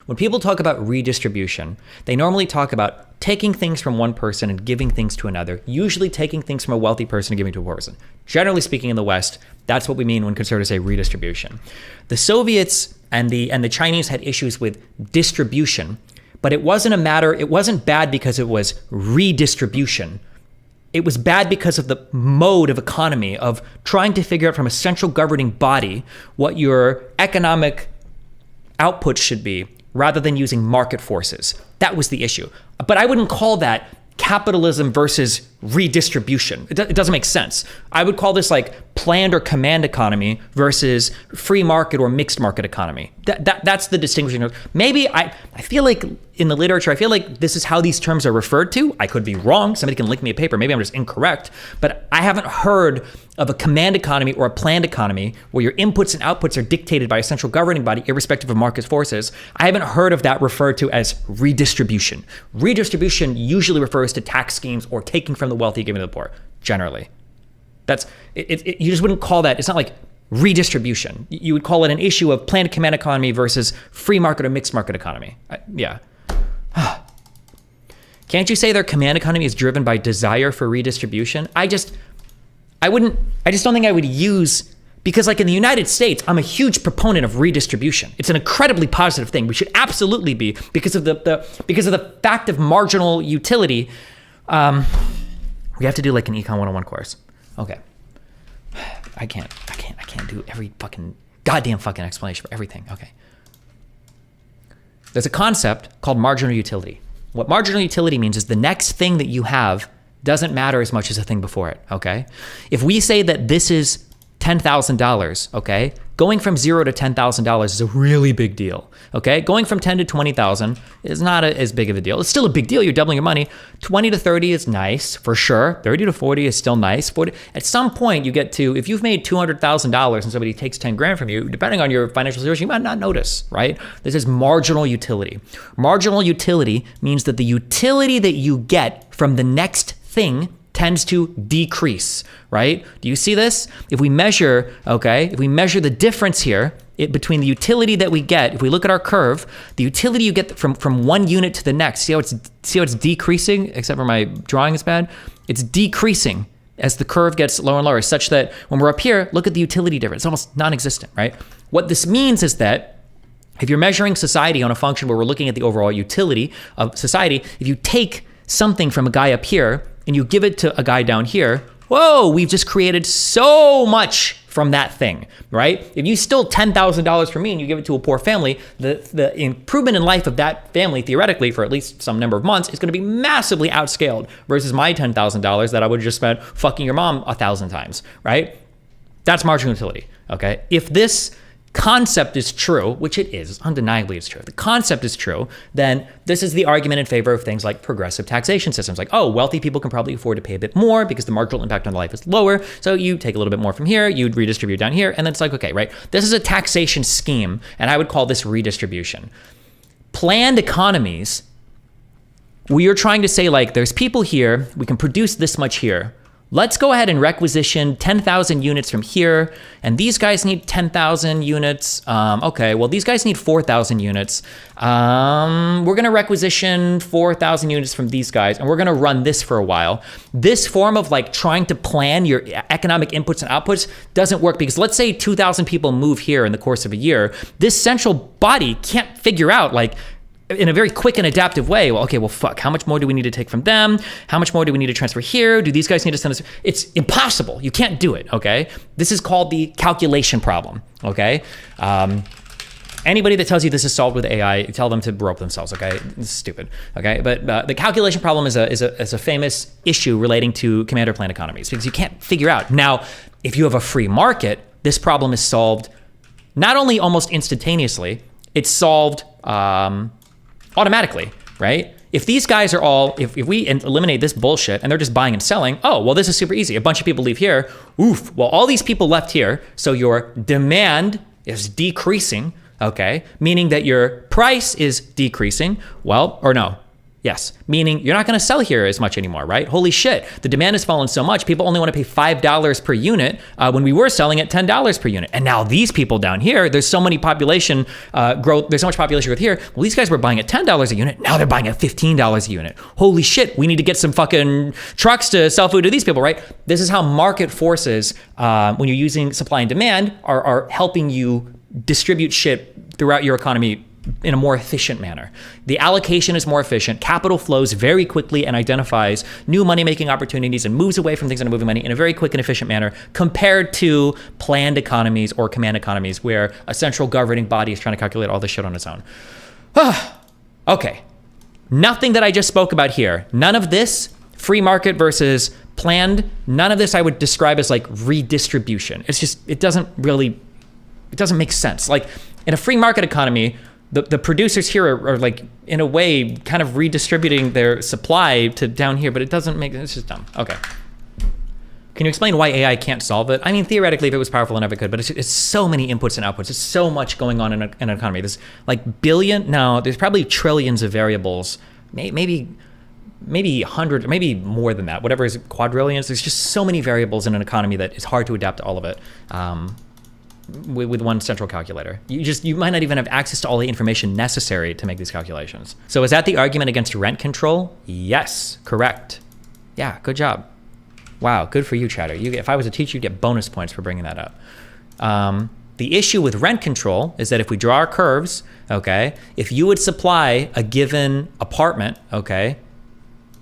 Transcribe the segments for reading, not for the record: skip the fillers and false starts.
When people talk about redistribution, they normally talk about taking things from one person and giving things to another, usually taking things from a wealthy person and giving to a poor person. Generally speaking, in the West, that's what we mean when conservatives say redistribution. The Soviets and the Chinese had issues with distribution, but it wasn't bad because it was redistribution. It was bad because of the mode of economy, of trying to figure out from a central governing body what your economic output should be rather than using market forces. That was the issue. But I wouldn't call that capitalism versus redistribution. It doesn't make sense. I would call this like planned or command economy versus free market or mixed market economy. That's the distinguishing. Maybe I feel like in the literature, I feel like this is how these terms are referred to. I could be wrong. Somebody can link me a paper. Maybe I'm just incorrect. But I haven't heard of a command economy or a planned economy where your inputs and outputs are dictated by a central governing body, irrespective of market forces. I haven't heard of that referred to as redistribution. Redistribution usually refers to tax schemes or taking from the wealthy, giving to the poor, generally. That's it. You just wouldn't call that. It's not like redistribution. You would call it an issue of planned command economy versus free market or mixed market economy. Yeah. Can't you say their command economy is driven by desire for redistribution? I just don't think I would use, because like in the United States, I'm a huge proponent of redistribution. It's an incredibly positive thing. We should absolutely be, because of the fact of marginal utility. We have to do like an Econ 101 course. Okay. I can't do every goddamn fucking explanation for everything. Okay. There's a concept called marginal utility. What marginal utility means is the next thing that you have doesn't matter as much as the thing before it, okay? If we say that this is $10,000, okay? Going from $0 to $10,000 is a really big deal, okay? Going from 10 to 20,000 is not as big of a deal. It's still a big deal. You're doubling your money. 20 to 30 is nice, for sure. 30 to 40 is still nice. 40, at some point, you get to, if you've made $200,000 and somebody takes 10 grand from you, depending on your financial situation, you might not notice, right? This is marginal utility. Marginal utility means that the utility that you get from the next thing tends to decrease, right? Do you see this? If we measure the difference here between the utility that we get, if we look at our curve, the utility you get from one unit to the next, see how it's decreasing, except for my drawing is bad? It's decreasing as the curve gets lower and lower, such that when we're up here, look at the utility difference. It's almost non-existent, right? What this means is that if you're measuring society on a function where we're looking at the overall utility of society, if you take something from a guy up here and you give it to a guy down here, whoa, we've just created so much from that thing, right? If you steal $10,000 from me and you give it to a poor family, the improvement in life of that family, theoretically, for at least some number of months, is going to be massively outscaled versus my $10,000 that I would have just spent fucking your mom 1,000 times, right? That's marginal utility, okay? If this concept is true, which it is, undeniably it's true. The concept is true, then this is the argument in favor of things like progressive taxation systems. Like, oh, wealthy people can probably afford to pay a bit more because the marginal impact on life is lower. So you take a little bit more from here, you'd redistribute down here, and then it's like, okay, right? This is a taxation scheme, and I would call this redistribution. Planned economies, we are trying to say, like, there's people here, we can produce this much here. Let's go ahead and requisition 10,000 units from here, and these guys need 10,000 units. Okay, well, these guys need 4,000 units. We're gonna requisition 4,000 units from these guys, and we're gonna run this for a while. This form of like trying to plan your economic inputs and outputs doesn't work, because let's say 2,000 people move here in the course of a year. This central body can't figure out, like, in a very quick and adaptive way, well, okay, well, fuck, how much more do we need to take from them? How much more do we need to transfer here? Do these guys need to send us? It's impossible. You can't do it, okay? This is called the calculation problem, okay? Anybody that tells you this is solved with AI, tell them to rope themselves, okay? It's stupid, okay? But the calculation problem is a famous issue relating to command or planned economies, because you can't figure out. Now, if you have a free market, this problem is solved not only almost instantaneously, it's solved automatically, right? If these guys are all, if we eliminate this bullshit and they're just buying and selling, oh, well, this is super easy. A bunch of people leave here. Oof, well, all these people left here. So your demand is decreasing, okay? Meaning that your price is decreasing. Well, or no, Yes, meaning you're not going to sell here as much anymore, right? Holy shit, the demand has fallen so much, people only want to pay $5 per unit when we were selling at $10 per unit. And now these people down here, there's so many population growth, there's so much population growth here. Well, these guys were buying at $10 a unit, now they're buying at $15 a unit. Holy shit, we need to get some fucking trucks to sell food to these people, right? This is how market forces, when you're using supply and demand, are helping you distribute shit throughout your economy in a more efficient manner. The allocation is more efficient. Capital flows very quickly and identifies new money-making opportunities and moves away from things that are moving money in a very quick and efficient manner compared to planned economies or command economies where a central governing body is trying to calculate all this shit on its own. Okay. Nothing that I just spoke about here. None of this, free market versus planned, none of this I would describe as like redistribution. It's just, it doesn't make sense. Like in a free market economy, the producers here are like, in a way, kind of redistributing their supply to down here, but it doesn't make, it's just dumb. Okay. Can you explain why AI can't solve it? I mean, theoretically, if it was powerful enough, it could, but it's so many inputs and outputs. There's so much going on in an economy. There's like there's probably trillions of variables, maybe hundreds, maybe more than that, whatever is quadrillions. There's just so many variables in an economy that it's hard to adapt to all of it. With one central calculator. You might not even have access to all the information necessary to make these calculations. So is that the argument against rent control? Yes, correct. Yeah, good job. Wow, good for you, Chatter. If I was a teacher, you'd get bonus points for bringing that up. The issue with rent control is that if we draw our curves, okay, if you would supply a given apartment, okay,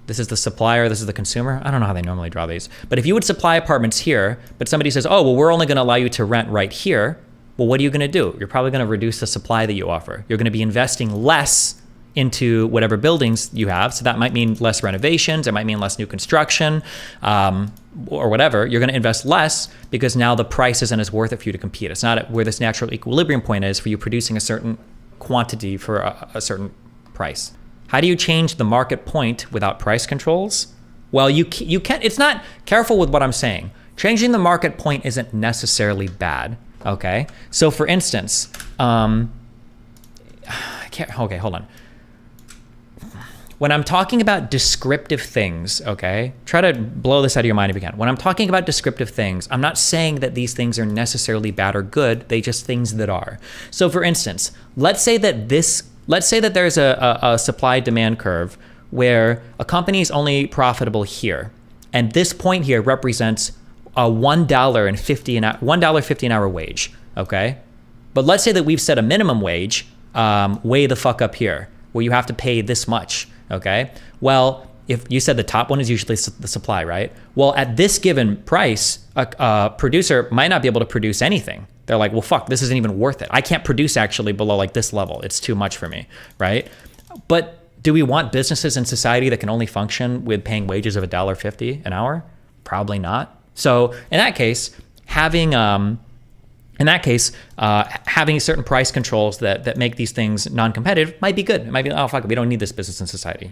this is the supplier, this is the consumer. I don't know how they normally draw these. But if you would supply apartments here, but somebody says, oh, well, we're only gonna allow you to rent right here. Well, what are you gonna do? You're probably gonna reduce the supply that you offer. You're gonna be investing less into whatever buildings you have. So that might mean less renovations, it might mean less new construction, or whatever. You're gonna invest less because now the price isn't as worth it for you to compete. It's not where this natural equilibrium point is for you producing a certain quantity for a certain price. How do you change the market point without price controls? Well, you can. It's not, careful with what I'm saying. Changing the market point isn't necessarily bad, okay? So for instance, okay, hold on. When I'm talking about descriptive things, okay, try to blow this out of your mind if you can. When I'm talking about descriptive things, I'm not saying that these things are necessarily bad or good, they just things that are. So for instance, let's say that there's a supply-demand curve where a company is only profitable here. And this point here represents a $1.50 an hour wage, okay? But let's say that we've set a minimum wage way the fuck up here, where you have to pay this much, okay? Well, if you said the top one is usually the supply, right? Well, at this given price, a producer might not be able to produce anything. They're like, well, fuck, this isn't even worth it. I can't produce actually below like this level. It's too much for me, right? But do we want businesses in society that can only function with paying wages of $1.50 an hour? Probably not. So in that case, having certain price controls that make these things non-competitive might be good. It might be, oh, fuck it, we don't need this business in society.